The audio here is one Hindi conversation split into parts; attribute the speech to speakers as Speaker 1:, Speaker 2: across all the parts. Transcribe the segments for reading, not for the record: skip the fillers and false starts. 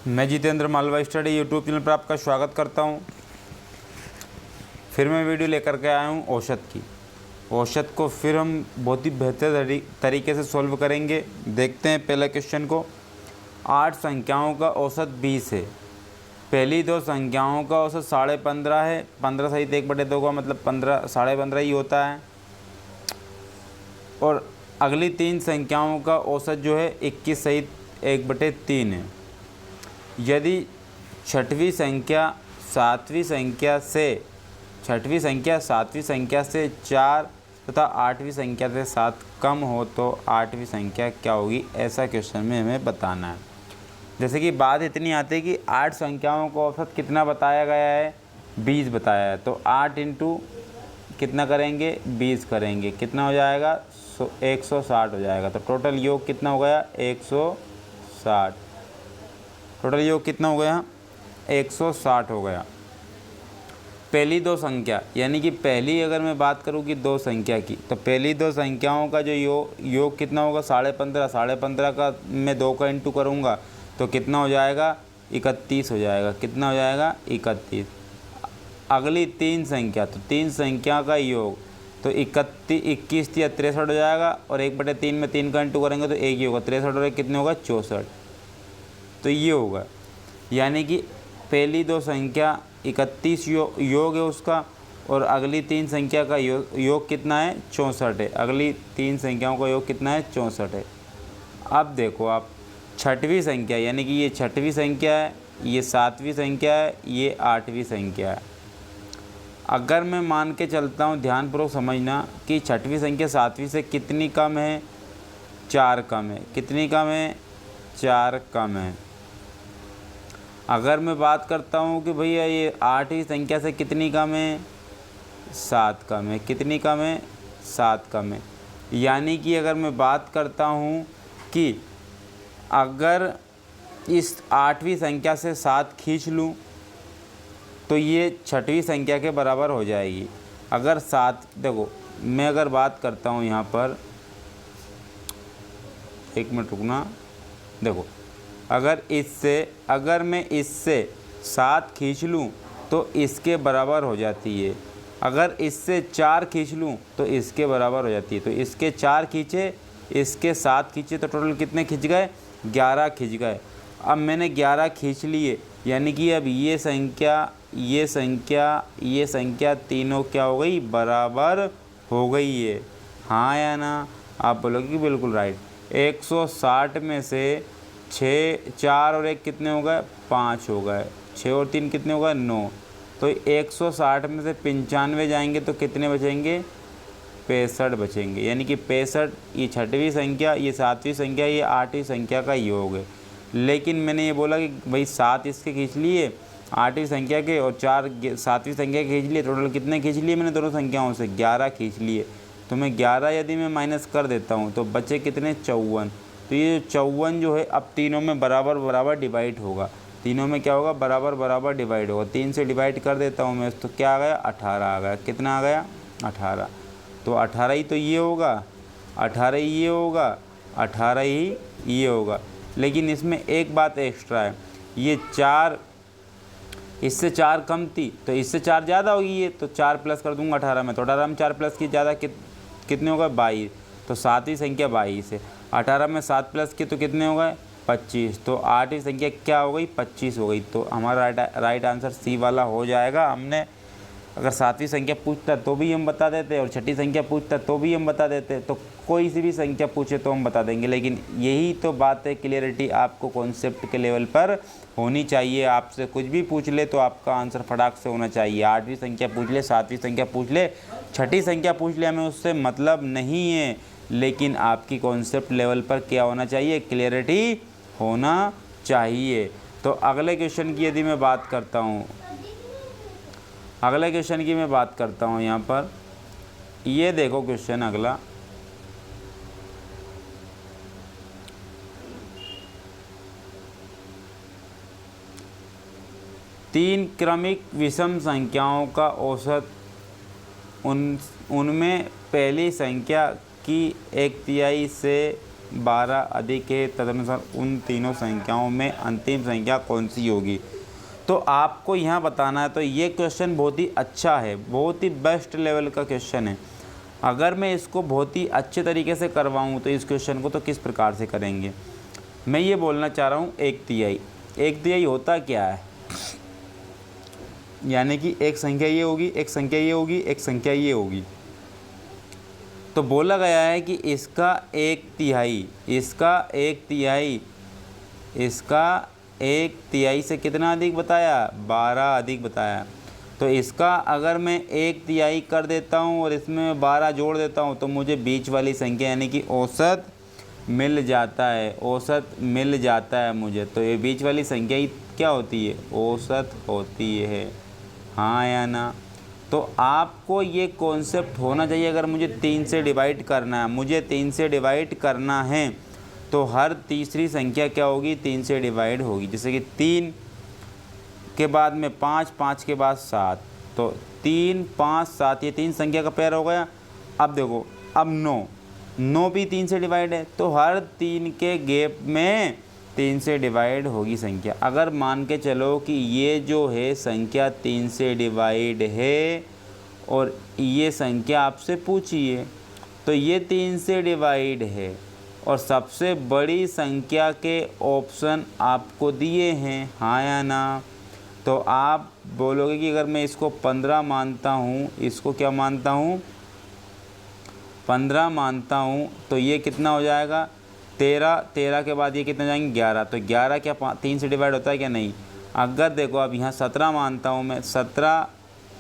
Speaker 1: मैं Jitendra Malwa study YouTube channel पर आपका स्वागत करता हूं। फिर मैं वीडियो लेकर के आया हूं औसत की। औसत को फिर हम बहुत ही बेहतर तरीके से सॉल्व करेंगे। देखते हैं पहले क्वेश्चन को। 8 संख्याओं का औसत 20 है। पहली दो संख्याओं का औसत 15.5 है। 15 सहित 1/2 का मतलब 15 15.5 ही होता है। और अगली 3 संख्याओं का औसत जो है 21 सहित 1/3 है। यदि छठवीं संख्या सातवीं संख्या से 4 तथा 8वीं संख्या से 7 कम हो तो 8वीं संख्या क्या होगी, ऐसा क्वेश्चन में हमें बताना है। जैसे कि बात इतनी आती है कि 8 संख्याओं का औसत कितना बताया गया है, 20 बताया है। तो 8 इंटू कितना करेंगे, 20 करेंगे, कितना हो जाएगा 160 हो जाएगा। तो टोटल योग कितना हो गया 160। टोटल योग कितना हो गया 160 हो गया। पहली दो संख्या यानी कि पहली अगर मैं बात करूँ कि 2 संख्या की, तो पहली 2 संख्याओं का जो योग कितना होगा 15.5। 15.5 का मैं 2 का इंटू करूँगा तो कितना हो जाएगा 31 हो जाएगा। कितना हो जाएगा 31। अगली 3 संख्या, तो 3 संख्या का योग तो 21 या 63 हो जाएगा। और 1/3 में 3 का इंटू करेंगे तो 1 ही होगा। 63 और 1 कितने होगा 64। तो ये होगा, यानी कि पहली 2 संख्या 31 योग है उसका, और अगली 3 संख्या का योग कितना है 64 है। अगली 3 संख्याओं का योग कितना है 64 है। अब देखो आप छठवीं संख्या, यानी कि ये छठवीं संख्या है, ये 7वीं संख्या है, ये 8वीं संख्या है। अगर मैं मान के चलता हूँ, ध्यानपूर्वक समझना कि छठवीं संख्या 7वीं से कितनी कम है, 4 कम है। कितनी कम है 4 कम है। अगर मैं बात करता हूँ कि भैया ये 8वीं संख्या से कितनी कम है, 7 कम है। कितनी कम है 7 कम है। यानी कि अगर मैं बात करता हूँ कि अगर इस 8वीं संख्या से 7 खींच लूँ तो ये छठवीं संख्या के बराबर हो जाएगी। अगर 7, देखो मैं अगर बात करता हूँ यहाँ पर, 1 मिनट रुकना, देखो अगर मैं इससे 7 खींच लूँ तो इसके बराबर हो जाती है। अगर इससे 4 खींच लूँ तो इसके बराबर हो जाती है। तो इसके 4 खींचे, इसके 7 खींचे, तो टोटल कितने खींच गए 11 खींच गए। अब मैंने 11 खींच लिए, यानी कि अब ये संख्या तीनों क्या हो गई, बराबर हो गई है। हाँ या ना, आप बोलोगे कि बिल्कुल राइट। 160 में से 6, 4 और 1 कितने हो गए 5 हो गए। 6 और 3 कितने हो गए 9। तो 160 में से 95 जाएंगे तो कितने बचेंगे 65 बचेंगे। यानी कि 65, ये छठवीं संख्या, ये 7वीं संख्या, ये 8वीं संख्या का योग है। लेकिन मैंने ये बोला कि भाई 7 इसके खींच लिए 8वीं संख्या के, और 4 7वीं संख्या के खींच लिए। टोटल कितने खींच लिए मैंने दोनों संख्याओं से 11 खींच लिए। तो मैं 11 यदि मैं माइनस कर देता हूँ तो बचे कितने 54। तो ये 54 जो है अब तीनों में बराबर बराबर डिवाइड होगा। तीनों में क्या होगा बराबर बराबर डिवाइड होगा। 3 से डिवाइड कर देता हूँ मैं, तो क्या आ गया 18 आ गया। कितना आ गया 18। तो 18 ही तो ये होगा, 18 ही ये होगा, 18 ही ये होगा। लेकिन इसमें एक बात एक्स्ट्रा है, ये 4 इससे 4 कम थी तो इससे 4 ज़्यादा होगी ये, तो 4 प्लस कर दूंगा 18 में। तो 18 में 4 प्लस की ज़्यादा कितने होगा 22। तो 7वीं संख्या 22 है। 18 में 7 प्लस की तो कितने हो गए 25। तो 8वीं संख्या क्या हो गई 25 हो गई। तो हमारा राइट आंसर सी वाला हो जाएगा। हमने अगर 7वीं संख्या पूछता तो भी हम बता देते, और छठी संख्या पूछता तो भी हम बता देते। तो कोई सी भी संख्या पूछे तो हम बता देंगे। लेकिन यही तो बात है, क्लियरिटी आपको कॉन्सेप्ट के लेवल पर होनी चाहिए। आपसे कुछ भी पूछ ले तो आपका आंसर फटाक से होना चाहिए। 8वीं संख्या पूछ ले, 7वीं संख्या पूछ ले, छठी संख्या पूछ ले, हमें उससे मतलब नहीं है। लेकिन आपकी कॉन्सेप्ट लेवल पर क्या होना चाहिए, क्लियरिटी होना चाहिए। तो अगले क्वेश्चन की यदि मैं बात करता हूँ, यहाँ पर ये देखो क्वेश्चन अगला, तीन क्रमिक विषम संख्याओं का औसत उनमें पहली संख्या की 1/3 से 12 अधिक है, तदनुसार उन तीनों संख्याओं में अंतिम संख्या कौन सी होगी। तो आपको यहाँ बताना है। तो ये क्वेश्चन बहुत ही अच्छा है, बहुत ही बेस्ट लेवल का क्वेश्चन है। अगर मैं इसको बहुत ही अच्छे तरीके से करवाऊँ तो इस क्वेश्चन को तो किस प्रकार से करेंगे। मैं ये बोलना चाह रहा हूँ 1/3। 1/3 होता क्या है, यानी कि एक संख्या ये होगी, एक संख्या ये होगी, एक संख्या ये होगी। तो बोला गया है कि इसका 1/3, इसका 1/3, इसका 1/3 से कितना अधिक बताया, 12 अधिक बताया। तो इसका अगर मैं 1/3 कर देता हूँ और इसमें 12 जोड़ देता हूँ तो मुझे बीच वाली संख्या यानी कि औसत मिल जाता है, औसत मिल जाता है मुझे। तो ये बीच वाली संख्या ही क्या होती है, औसत होती है, हाँ या ना। तो आपको ये कॉन्सेप्ट होना चाहिए। अगर मुझे 3 से डिवाइड करना है, मुझे 3 से डिवाइड करना है तो हर तीसरी संख्या क्या होगी, 3 से डिवाइड होगी। जैसे कि 3 के बाद में 5, 5 के बाद 7, तो 3, 5, 7 ये 3 संख्या का पेयर हो गया। अब देखो, अब 9 भी 3 से डिवाइड है, तो हर 3 के गैप में 3 से डिवाइड होगी संख्या। अगर मान के चलो कि ये जो है संख्या 3 से डिवाइड है और ये संख्या आपसे पूछी है, तो ये 3 से डिवाइड है और सबसे बड़ी संख्या के ऑप्शन आपको दिए हैं, हाँ या ना। तो आप बोलोगे कि अगर मैं इसको 15 मानता हूँ, इसको क्या मानता हूँ, 15 मानता हूँ, तो ये कितना हो जाएगा 13, 13 के बाद ये कितना जाएंगे 11। तो 11 क्या 3 से डिवाइड होता है क्या, नहीं। अगर देखो अब यहाँ 17 मानता हूँ मैं, 17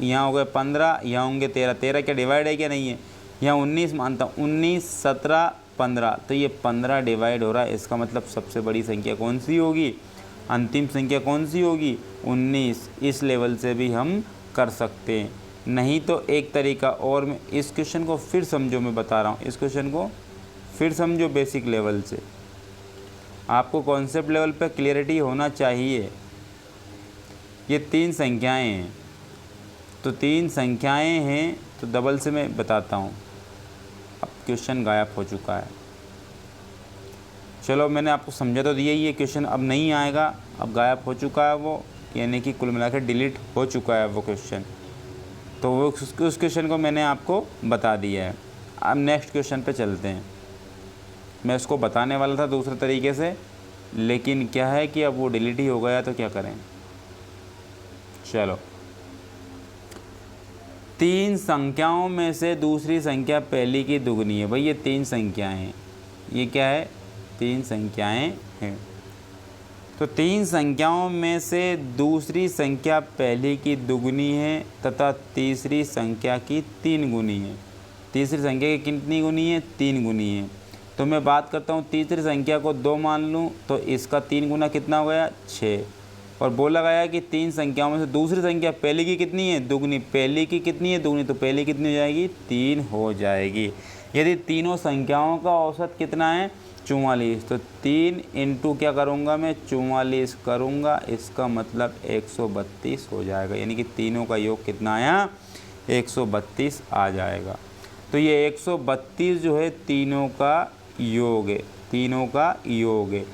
Speaker 1: यहाँ हो गए 15, यहाँ होंगे 13, 13 क्या डिवाइड है क्या, नहीं है। यहाँ 19 मानता हूँ, 19, 17, 15, तो ये 15 डिवाइड हो रहा है। इसका मतलब सबसे बड़ी संख्या कौन सी होगी, अंतिम संख्या कौन सी होगी, 19। इस लेवल से भी हम कर सकते हैं। नहीं तो एक तरीका और, मैं इस क्वेश्चन को फिर समझो, मैं बता रहा हूँ, इस क्वेश्चन को फिर समझो बेसिक लेवल से। आपको कॉन्सेप्ट लेवल पे क्लियरिटी होना चाहिए। ये 3 संख्याएं हैं, तो 3 संख्याएं हैं, तो डबल से मैं बताता हूँ। अब क्वेश्चन गायब हो चुका है। चलो मैंने आपको समझा तो दिया ही, ये क्वेश्चन अब नहीं आएगा, अब गायब हो चुका है वो, यानी कि कुल मिलाकर डिलीट हो चुका है वो क्वेश्चन। तो वो उस क्वेश्चन को मैंने आपको बता दिया है। अब नेक्स्ट क्वेश्चन पे चलते हैं। मैं इसको बताने वाला था दूसरे तरीके से, लेकिन क्या है कि अब वो डिलीट ही हो गया, तो क्या करें। चलो, 3 संख्याओं में से दूसरी संख्या पहली की दुगनी है। भाई ये 3 संख्याएं हैं, ये क्या है, 3 संख्याएं हैं। तो 3 संख्याओं में से दूसरी संख्या पहली की दुगनी है तथा तीसरी संख्या की 3 गुनी है। तीसरी संख्या की कितनी गुनी है, 3 गुनी है। तो मैं बात करता हूँ तीसरी संख्या को 2 मान लूँ, तो इसका 3 गुना कितना हो गया, 6। और बोला गया कि 3 संख्याओं में से दूसरी संख्या पहली की कितनी है, दुगनी। पहली की कितनी है, दुगनी, तो पहली कितनी हो जाएगी, 3 हो जाएगी। यदि तीनों संख्याओं का औसत कितना है, 44, तो 3 इंटू क्या करूँगा मैं, 44 करूँगा। इसका मतलब 132 हो जाएगा, यानी कि तीनों का योग कितना आया, 132 आ जाएगा। तो ये 132 जो है तीनों का योग है, तीनों का योग है।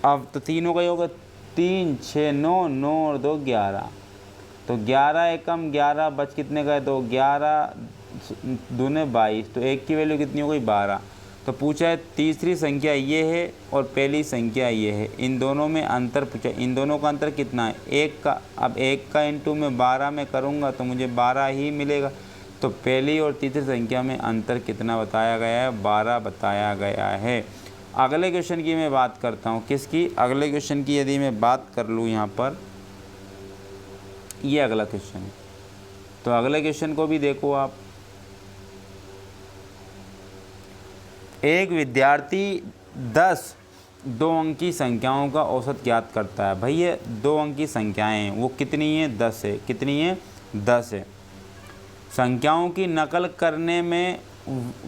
Speaker 1: अब तो तीनों का योग है 3, 6, 9, 9 और 2 11। तो 11 एकम 11 बच कितने गए, 2, 11 दूने 22, तो एक की वैल्यू कितनी हो गई, 12। तो पूछा है तीसरी संख्या ये है और पहली संख्या ये है, इन दोनों में अंतर पूछा, इन दोनों का अंतर कितना है, 1 का। अब 1 का इंटू मैं 12 में करूँगा तो मुझे 12 ही मिलेगा। तो पहली और तीसरी संख्या में अंतर कितना बताया गया है, 12 बताया गया है। अगले क्वेश्चन की मैं बात करता हूँ, किसकी, अगले क्वेश्चन की यदि मैं बात कर लूँ यहाँ पर, ये अगला क्वेश्चन है। तो अगले क्वेश्चन को भी देखो आप। एक विद्यार्थी 10 2 अंकी संख्याओं का औसत ज्ञात करता है। भाई ये 2 अंकी संख्याएं हैं, वो कितनी है, 10 है। कितनी है, 10 है। संख्याओं की नकल करने में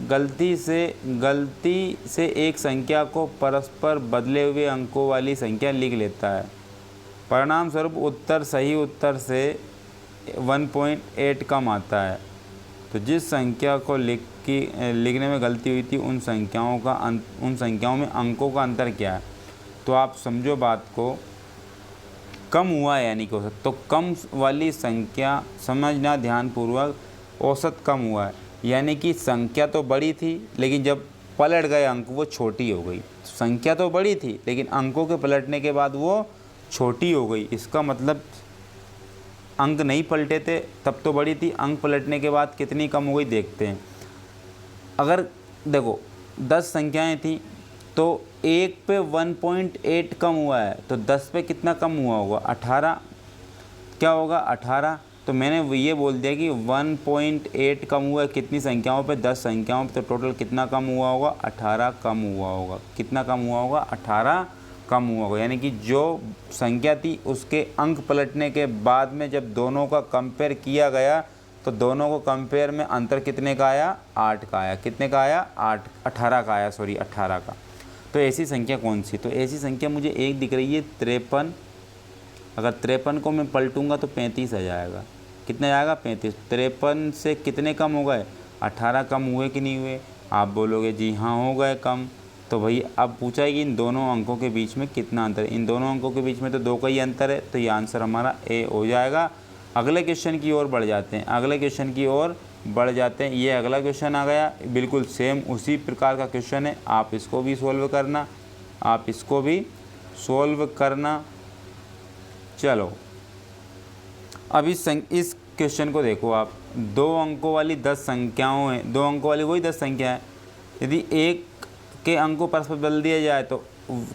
Speaker 1: गलती से एक संख्या को परस्पर बदले हुए अंकों वाली संख्या लिख लेता है। परिणाम स्वरूप उत्तर सही उत्तर से 1.8 कम आता है। तो जिस संख्या को लिख कि लिखने में गलती हुई थी उन संख्याओं में अंकों का अंतर क्या है। तो आप समझो बात को, कम हुआ है यानी कि औसत, तो कम वाली संख्या समझना ध्यानपूर्वक, औसत कम हुआ है यानी कि संख्या तो बड़ी थी लेकिन जब पलट गए अंक वो छोटी हो गई। संख्या तो बड़ी थी लेकिन अंकों के पलटने के बाद वो छोटी हो गई। इसका मतलब अंक नहीं पलटे थे तब तो बड़ी थी, अंक पलटने के बाद कितनी कम हो गई देखते हैं। अगर देखो 10 संख्याएं थी तो 1 पे 1.8 कम हुआ है, तो 10 पे कितना कम हुआ होगा, 18। क्या होगा 18। तो मैंने ये बोल दिया कि 1.8 कम हुआ है कितनी संख्याओं पे, 10 संख्याओं पे, तो टोटल कितना कम हुआ होगा, 18 कम हुआ होगा। कितना कम हुआ होगा, 18 कम हुआ होगा। यानी कि जो संख्या थी उसके अंक पलटने के बाद में जब दोनों का कंपेयर किया गया तो दोनों को कंपेयर में अंतर कितने का आया, 8 का आया। कितने का आया, 18 का आया, सॉरी 18 का। तो ऐसी संख्या कौन सी, तो ऐसी संख्या मुझे एक दिख रही है 53। अगर 53 को मैं पलटूंगा तो 35 आ जाएगा। कितना जाएगा, 35। 53 से कितने कम हो गए, 18 कम हुए कि नहीं हुए। आप बोलोगे जी हाँ हो गए कम। तो भाई अब पूछा है कि इन दोनों अंकों के बीच में कितना अंतर है। इन दोनों अंकों के बीच में तो 2 का ही अंतर है, तो ये आंसर हमारा ए हो जाएगा। अगले क्वेश्चन की ओर बढ़ जाते हैं, अगले क्वेश्चन की ओर बढ़ जाते हैं। ये अगला क्वेश्चन आ गया, बिल्कुल सेम उसी प्रकार का क्वेश्चन है। आप इसको भी सॉल्व करना, आप इसको भी सॉल्व करना। चलो अब इस क्वेश्चन को देखो आप, 2 अंकों वाली 10 संख्याओं हैं, 2 अंकों वाली वही 10 संख्या है। यदि एक के अंक को परस्पर बदल दिया जाए तो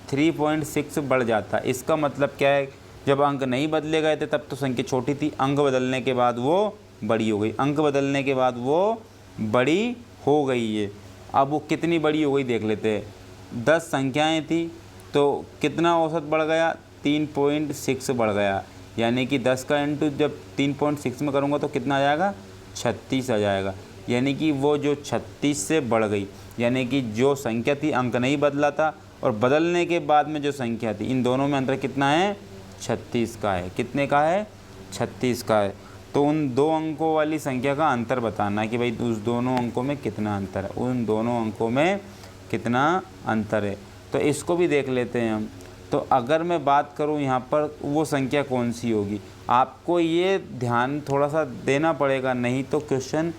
Speaker 1: 3.6 बढ़ जाता है। इसका मतलब क्या है, जब अंक नहीं बदले गए थे तब तो संख्या छोटी थी, अंक बदलने के बाद वो बड़ी हो गई, अंक बदलने के बाद वो बड़ी हो गई है। अब वो कितनी बड़ी हो गई देख लेते हैं। 10 संख्याएं थी तो कितना औसत बढ़ गया, 3.6 बढ़ गया। यानी कि 10 का इंटू जब 3.6 में करूँगा तो कितना आ जाएगा, 36 आ जाएगा। यानी कि वो जो 36 से बढ़ गई, यानी कि जो संख्या थी अंक नहीं बदला था और बदलने के बाद में जो संख्या थी, इन दोनों में अंतर कितना है, 36 का है। कितने का है, 36 का है। तो उन 2 अंकों वाली संख्या का अंतर बताना है कि भाई उस दोनों अंकों में कितना अंतर है, उन दोनों अंकों में कितना अंतर है। तो इसको भी देख लेते हैं हम। तो अगर मैं बात करूं यहाँ पर वो संख्या कौन सी होगी, आपको ये ध्यान थोड़ा सा देना पड़ेगा, नहीं तो क्वेश्चन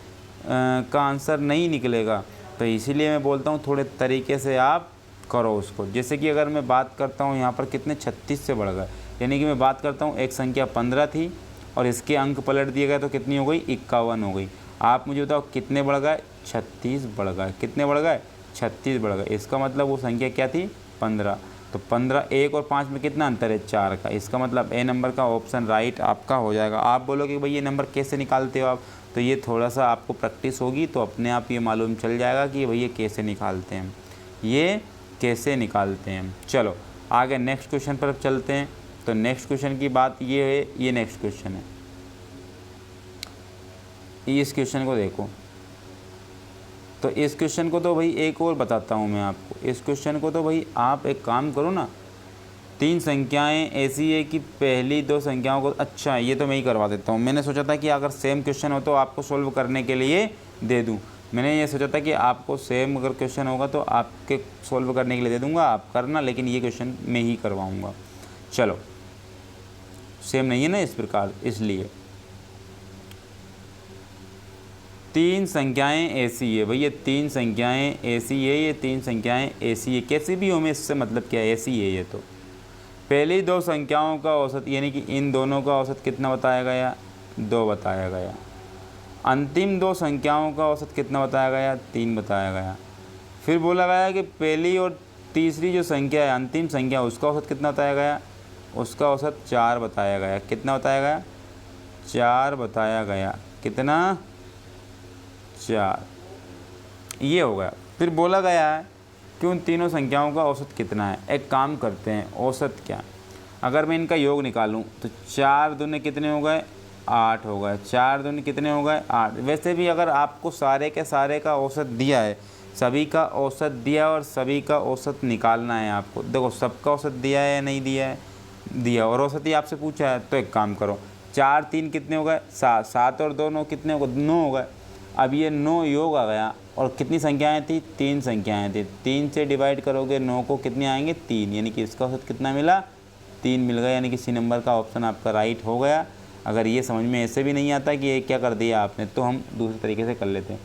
Speaker 1: का आंसर नहीं निकलेगा। तो इसीलिए मैं बोलता हूँ थोड़े तरीके से आप करो उसको। जैसे कि अगर मैं बात करता हूँ यहाँ पर कितने 36 से बढ़ गए, यानी कि मैं बात करता हूँ एक संख्या 15 थी और इसके अंक पलट दिए गए तो कितनी हो गई, 51 हो गई। आप मुझे बताओ कितने बढ़ गए, 36 बढ़ गए। कितने बढ़ गए, 36 बढ़ गए। इसका मतलब वो संख्या क्या थी, 15। तो 15, 1 और 5 में कितना अंतर है, 4 का। इसका मतलब ए नंबर का ऑप्शन राइट आपका हो जाएगा। आप बोलोगे भाई ये नंबर कैसे निकालते हो आप, तो ये थोड़ा सा आपको प्रैक्टिस होगी तो अपने आप ये मालूम चल जाएगा कि भाई ये कैसे निकालते हैं, ये कैसे निकालते हैं। चलो आगे नेक्स्ट क्वेश्चन पर चलते हैं। तो नेक्स्ट क्वेश्चन की बात ये है, ये नेक्स्ट क्वेश्चन है, इस क्वेश्चन को देखो। तो इस क्वेश्चन को तो भाई एक और बताता हूँ मैं आपको। इस क्वेश्चन को तो भाई आप एक काम करो ना, 3 संख्याएं ऐसी है कि पहली 2 संख्याओं को, अच्छा ये तो मैं ही करवा देता हूँ। मैंने सोचा था कि अगर सेम क्वेश्चन हो तो आपको सोल्व करने के लिए दे दूँ। मैंने ये सोचा था कि आपको सेम अगर क्वेश्चन होगा तो आपके सोल्व करने के लिए दे दूँगा, आप करना, लेकिन ये क्वेश्चन मैं ही करवाऊँगा। चलो सेम नहीं है ना इस प्रकार, इसलिए 3 संख्याएं ऐसी है भाई, ये 3 संख्याएं ऐसी है, ये 3 संख्याएं ऐसी है, कैसी भी हो में इससे मतलब क्या है, ऐसी है ये। तो पहली 2 संख्याओं का औसत, यानी कि इन दोनों का औसत कितना बताया गया, 2 बताया गया। अंतिम 2 संख्याओं का औसत कितना बताया गया, 3 बताया गया। फिर बोला गया कि पहली और तीसरी जो संख्या है, अंतिम संख्या, उसका औसत कितना बताया गया, उसका औसत 4 बताया गया। कितना बताया गया, 4 बताया गया। कितना, 4। ये हो गया। फिर बोला गया है कि उन तीनों संख्याओं का औसत कितना है। एक काम करते हैं, औसत क्या, अगर मैं इनका योग निकालूं तो 4 दूने कितने हो गए, 8 हो गए। 4 दूने कितने हो गए, 8। वैसे भी अगर आपको सारे के सारे का औसत दिया है, सभी का औसत दिया और सभी का औसत निकालना है आपको। देखो सबका औसत दिया है या नहीं दिया है, दिया, और औसत ही आपसे पूछा है। तो एक काम करो, 4 3 कितने हो गए, 7, 7 और 2 9 कितने हो गए, 9 हो गए। अब ये 9 योग आ गया और कितनी संख्याएं थी, 3 संख्याएं थी। 3 से डिवाइड करोगे 9 को, कितने आएंगे, 3, यानी कि इसका औसत कितना मिला, 3 मिल गया, यानी कि सी नंबर का ऑप्शन आपका राइट हो गया। अगर ये समझ में ऐसे भी नहीं आता कि ये क्या कर दिया आपने, तो हम दूसरे तरीके से कर लेते हैं।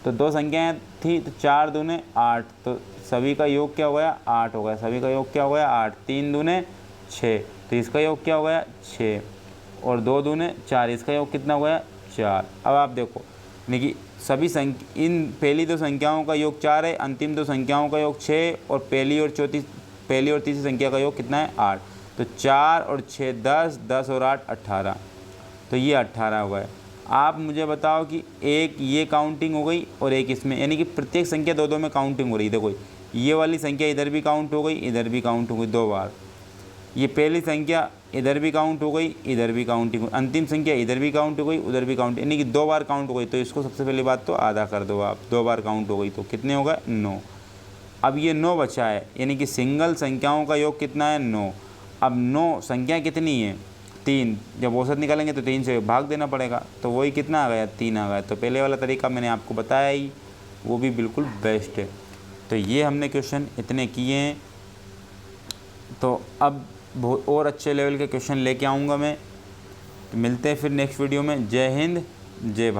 Speaker 1: तो 2 संख्याएं थी, तो 4 दूने 8, तो सभी का योग क्या हो गया, 8 हो गया। सभी का योग क्या हो गया, 8। 3 दूने 6, तो इसका योग क्या हो गया, 6। और 2 दूने 4, इसका योग कितना हो गया, 4। अब आप देखो, यानी कि सभी इन पहली 2 संख्याओं का योग 4 है, अंतिम 2 संख्याओं का योग 6, और पहली और तीसरी संख्या का योग कितना है, 8। तो 4 और 6 10, 10 और 8 18, तो ये 18 हो गए। आप मुझे बताओ कि एक ये काउंटिंग हो गई और एक इसमें, यानी कि प्रत्येक संख्या 2-2 में काउंटिंग हो रही। देखो ये वाली संख्या इधर भी काउंट हो गई, इधर भी काउंट हो गई 2 बार। ये पहली संख्या इधर भी काउंट हो गई, इधर भी काउंटिंग, अंतिम संख्या इधर भी काउंट हो गई, उधर भी काउंट, यानी कि 2 बार काउंट हो गई। तो इसको सबसे पहली बात तो आधा कर दो आप, 2 बार काउंट हो गई तो कितने हो गए, 9। अब ये 9 बचा है, यानी कि सिंगल संख्याओं का योग कितना है, 9। अब 9 संख्या कितनी है, 3। जब औसत निकालेंगे तो 3 से भाग देना पड़ेगा, तो वही कितना आ गया, 3 आ गया। तो पहले वाला तरीका मैंने आपको बताया ही, वो भी बिल्कुल बेस्ट है। तो ये हमने क्वेश्चन इतने किए हैं, तो अब बहुत और अच्छे लेवल के क्वेश्चन लेके आऊँगा मैं। तो मिलते हैं फिर नेक्स्ट वीडियो में। जय हिंद, जय भारत।